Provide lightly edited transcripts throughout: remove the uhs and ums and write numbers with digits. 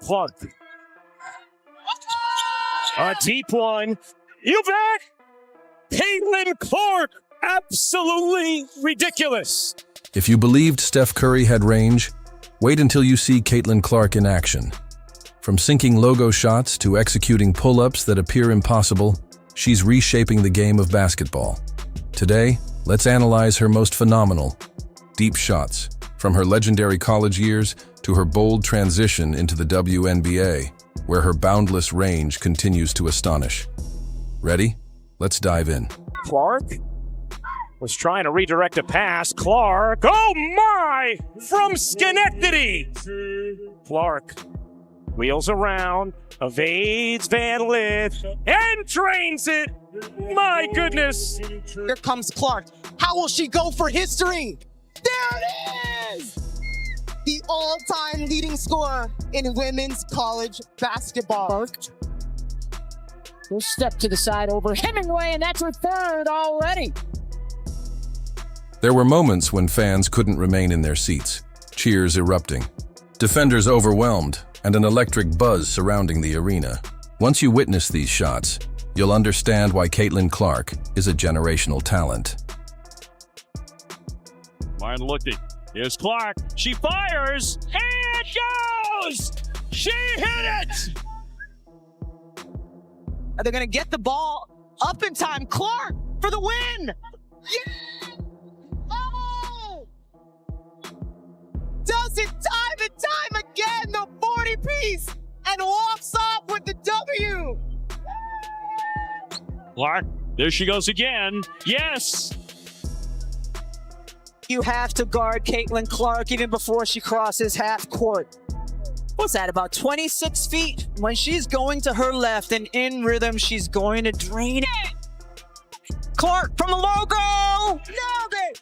Clark. A deep one. You bet! Caitlin Clark! Absolutely ridiculous. If you believed Steph Curry had range, wait until you see Caitlin Clark in action. From sinking logo shots to executing pull-ups that appear impossible, she's reshaping the game of basketball. Today, let's analyze her most phenomenal deep shots, from her legendary college years to her bold transition into the WNBA, where her boundless range continues to astonish. Ready? Let's dive in. Clark was trying to redirect a pass. Clark, oh my! From Schenectady! Clark wheels around, evades Van Lith, and drains it! My goodness! Here comes Clark. How will she go for history? There it is! The all-time leading scorer in women's college basketball. We'll step to the side over Hemingway, and that's her third already. There were moments when fans couldn't remain in their seats, cheers erupting, defenders overwhelmed, and an electric buzz surrounding the arena. Once you witness these shots, you'll understand why Caitlin Clark is a generational talent. Martin looking. Here's Clark. She fires, and goes! She hit it! Are they going to get the ball up in time? Clark for the win! Yeah! Oh! Does it time and time again, the 40-piece, and walks off with the W! Clark, there she goes again. Yes! You have to guard Caitlin Clark even before she crosses half court. What's that, about 26 feet? When she's going to her left and in rhythm, she's going to drain it. Clark from the logo! Nailed it!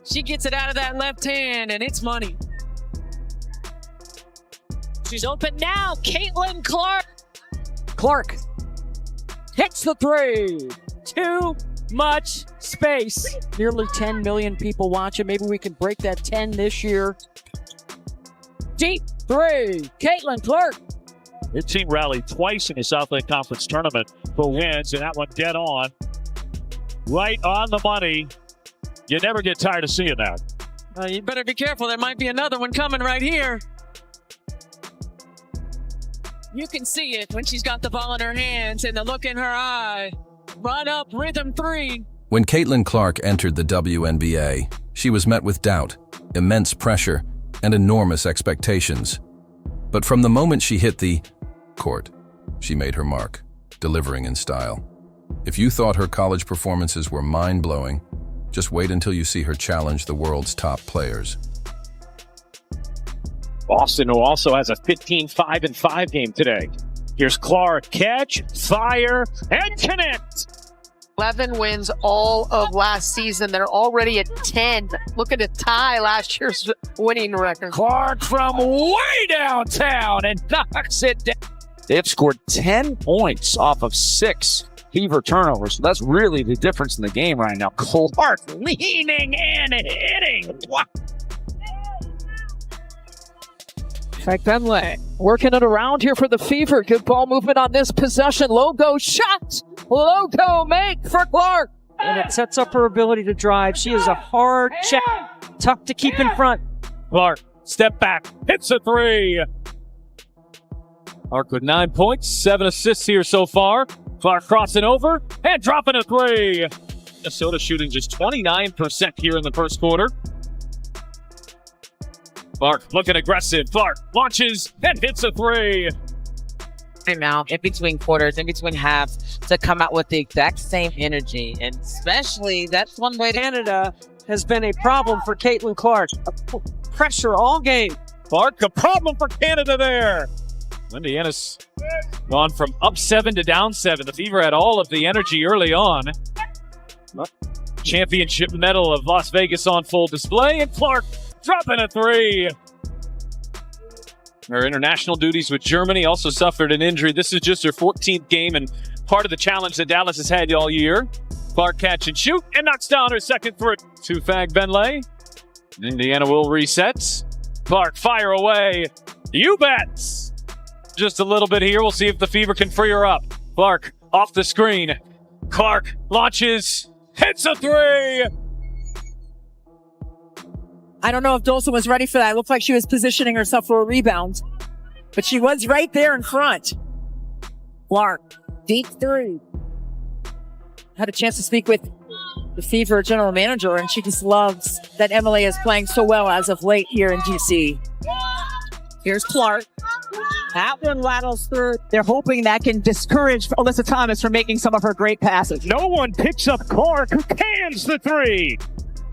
She gets it out of that left hand, and it's money. She's open now. Caitlin Clark. Clark hits the three. Too much space. Nearly 10 million people watching. Maybe we can break that 10 this year. Deep three. Caitlin Clark. Your team rallied twice in the Southland Conference tournament for wins, and that one dead on. Right on the money. You never get tired of seeing that. You better be careful. There might be another one coming right here. You can see it when she's got the ball in her hands and the look in her eye. Run up, rhythm three. When Caitlin Clark entered the WNBA, she was met with doubt, immense pressure, and enormous expectations. But from the moment she hit the court, she made her mark, delivering in style. If you thought her college performances were mind-blowing, just wait until you see her challenge the world's top players. Boston, who also has a 15-5-5 game today. Here's Clark, catch, fire, and connect. 11 wins all of last season. They're already at 10. Look at the tie last year's winning record. Clark from way downtown and knocks it down. They've scored 10 points off of 6 Fever turnovers. So that's really the difference in the game right now. Clark leaning and hitting. Frank Benley working it around here for the Fever. Good ball movement on this possession. Logo shot. Logo make for Clark. And it sets up her ability to drive. She is a hard check. Tough to keep in front. Clark, step back, hits a three. Clark with 9 points, 7 assists here so far. Clark crossing over and dropping a three. Minnesota shooting just 29% here in the first quarter. Clark looking aggressive. Clark launches and hits a three. Out in between quarters, in between halves, to come out with the exact same energy. And especially, that's one way Canada has been a problem for Caitlin Clark. Pressure all game. Clark, a problem for Canada there. Indiana's gone from up 7 to down 7. The Fever had all of the energy early on. Championship medal of Las Vegas on full display, and Clark dropping a three. Her international duties with Germany also suffered an injury. This is just her 14th game and part of the challenge that Dallas has had all year. Clark catch and shoot and knocks down her second for it. Two-fag Benley. Indiana will reset. Clark fire away. You bet. Just a little bit here. We'll see if the Fever can free her up. Clark off the screen. Clark launches, hits a three. I don't know if Dolson was ready for that. It looked like she was positioning herself for a rebound, but she was right there in front. Clark, deep three. Had a chance to speak with the Fever general manager, and she just loves that MLA is playing so well as of late here in DC. Here's Clark. That one rattles through. They're hoping that can discourage Alyssa Thomas from making some of her great passes. No one picks up Clark, who cans the three.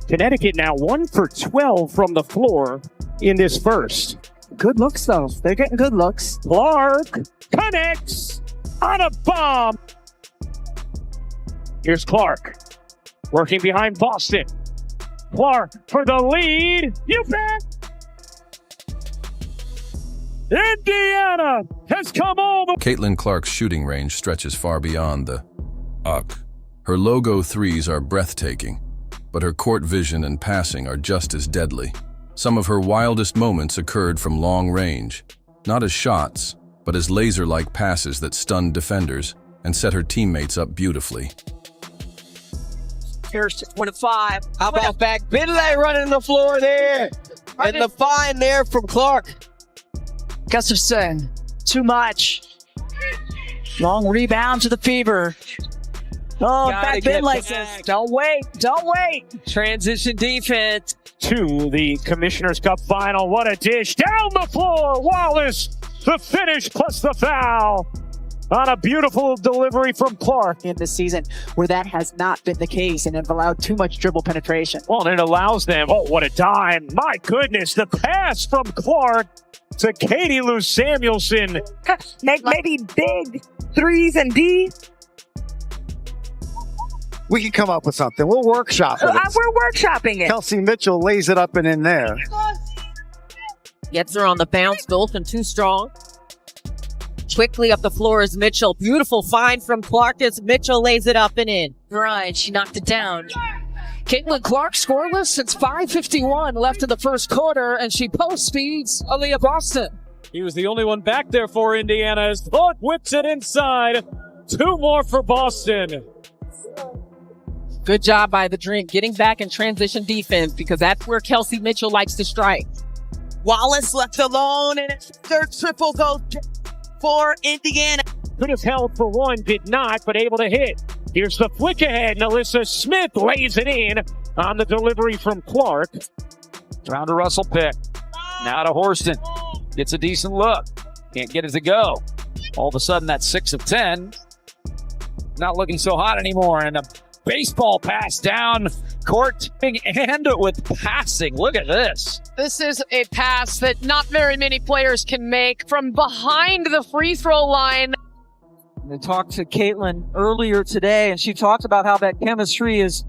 Connecticut now 1 for 12 from the floor in this first. Good looks, though. They're getting good looks. Clark connects on a bomb. Here's Clark working behind Boston. Clark for the lead. You bet. Indiana has come all the Caitlin Clark's shooting range stretches far beyond the UC. Her logo threes are breathtaking, but her court vision and passing are just as deadly. Some of her wildest moments occurred from long range, not as shots, but as laser-like passes that stunned defenders and set her teammates up beautifully. Here's 25. How about back Bidley running the floor there? And the find there from Clark. Gustafson, too much. Long rebound to the Fever. Oh, back Bidley says, don't wait. Transition defense. to the Commissioner's Cup final. What a dish. Down the floor. Wallace, the finish plus the foul on a beautiful delivery from Clark. In this season where that has not been the case and have allowed too much dribble penetration. Well, and it allows them, oh, what a dime. My goodness, the pass from Clark to Katie Lou Samuelson. Maybe big threes and D. We can come up with something. We'll workshop it. We're workshopping it. Kelsey Mitchell lays it up and in there. Gets her on the bounce. Dolphin too strong. Quickly up the floor is Mitchell. Beautiful find from Clark as Mitchell lays it up and in. Right, she knocked it down. Caitlin Clark scoreless. It's 5:51 left in the first quarter, and she post speeds Aaliyah Boston. He was the only one back there for Indiana as Clark whips it inside. Two more for Boston. Good job by the Dream getting back in transition defense because that's where Kelsey Mitchell likes to strike. Wallace left alone, and it's third triple goal for Indiana. Could have held for one, did not, but able to hit. Here's the flick ahead, and Alyssa Smith lays it in on the delivery from Clark. Down to Russell Pick. Now to Horston. Gets a decent look. Can't get it to go. All of a sudden, that's 6 of 10. Not looking so hot anymore. And a baseball pass down court and with passing. Look at this. This is a pass that not very many players can make from behind the free throw line. I talked to Caitlin earlier today, and she talked about how that chemistry is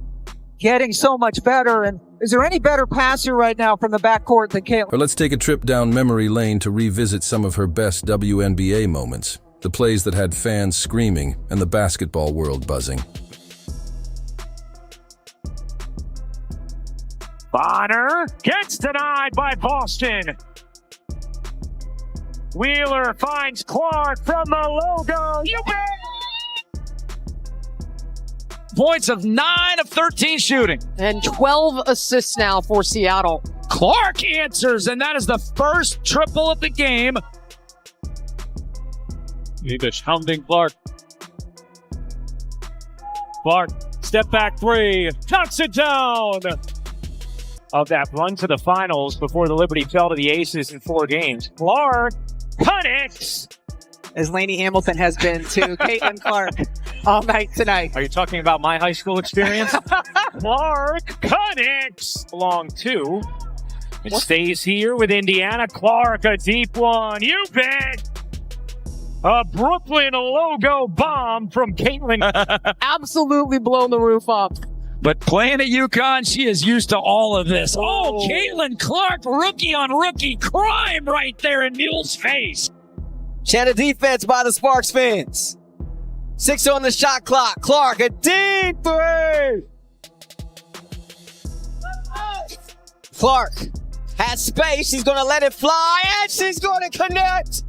getting so much better. And is there any better passer right now from the backcourt than Caitlin? Or let's take a trip down memory lane to revisit some of her best WNBA moments, the plays that had fans screaming and the basketball world buzzing. Bonner gets denied by Boston. Wheeler finds Clark from the logo. You bet! Points of 9 of 13 shooting. And 12 assists now for Seattle. Clark answers, and that is the first triple of the game. Ebish hounding Clark. Clark, step back three, knocks it down. Of that run to the finals before the Liberty fell to the Aces in 4 games. Clark connects. As Lainey Hamilton has been to Caitlin Clark all night tonight. Are you talking about my high school experience? Clark connects. Along 2. It stays here with Indiana. Clark, a deep one. You bet. A Brooklyn logo bomb from Caitlin. Absolutely blown the roof up. But playing at UConn, she is used to all of this. Oh, Caitlin Clark, rookie on rookie crime right there in Mule's face. Shannon defense by the Sparks fans. 6 on the shot clock. Clark, a deep three. Clark has space. She's going to let it fly, and she's going to connect.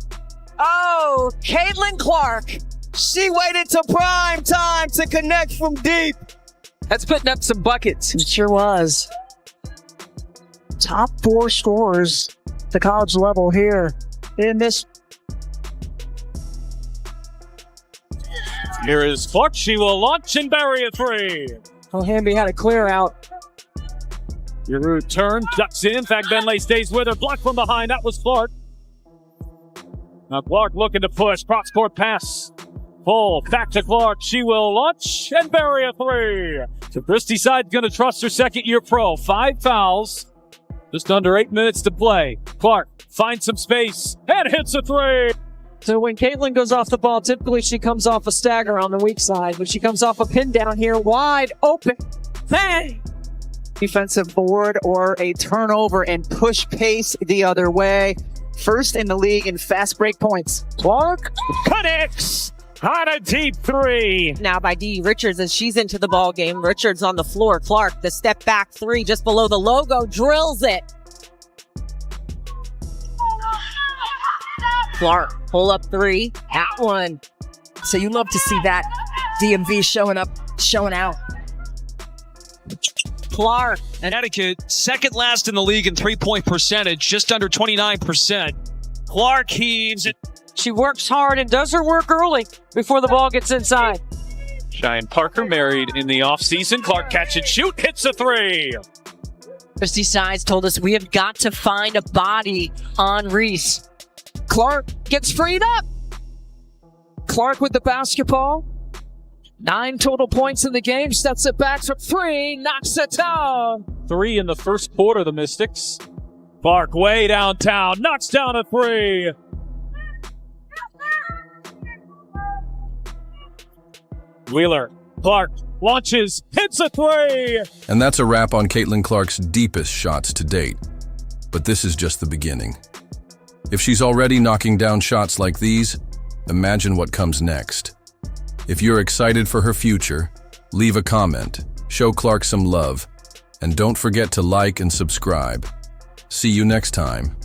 Oh, Caitlin Clark. She waited to prime time to connect from deep. That's putting up some buckets. It sure was. Top 4 scorers at the college level here in this. Here is Clark. She will launch and bury a three. Hamby had a clear out. Giroux turn, ducks in. Fagbenley stays with her. Blocked from behind. That was Clark. Now Clark looking to push. Cross-court pass. Full. Back to Clark. She will launch and bury a three. So Christie Side's going to trust her second-year pro. 5 fouls. Just under 8 minutes to play. Clark finds some space and hits a three. So when Caitlin goes off the ball, typically she comes off a stagger on the weak side, but she comes off a pin down here, wide open. Bang! Defensive board or a turnover and push pace the other way. First in the league in fast break points. Clark connects on a deep three. Now by Dee Richards as she's into the ball game. Richards on the floor. Clark, the step back three just below the logo, drills it. Clark, pull up three, at one. So you love to see that DMV showing up, showing out. Clark. Connecticut, second last in the league in three-point percentage, just under 29%. Clark heaves it. She works hard and does her work early before the ball gets inside. Cheyenne Parker married in the offseason. Clark catch and shoot, hits a three. Christie Sides told us we have got to find a body on Reese. Clark gets freed up. Clark with the basketball. 9 total points in the game. Steps it back for 3. Knocks it down. 3 in the first quarter, the Mystics. Clark way downtown. Knocks down a three. Wheeler. Clark launches. Hits a three. And that's a wrap on Caitlin Clark's deepest shots to date. But this is just the beginning. If she's already knocking down shots like these, imagine what comes next. If you're excited for her future, leave a comment, show Clark some love, and don't forget to like and subscribe. See you next time.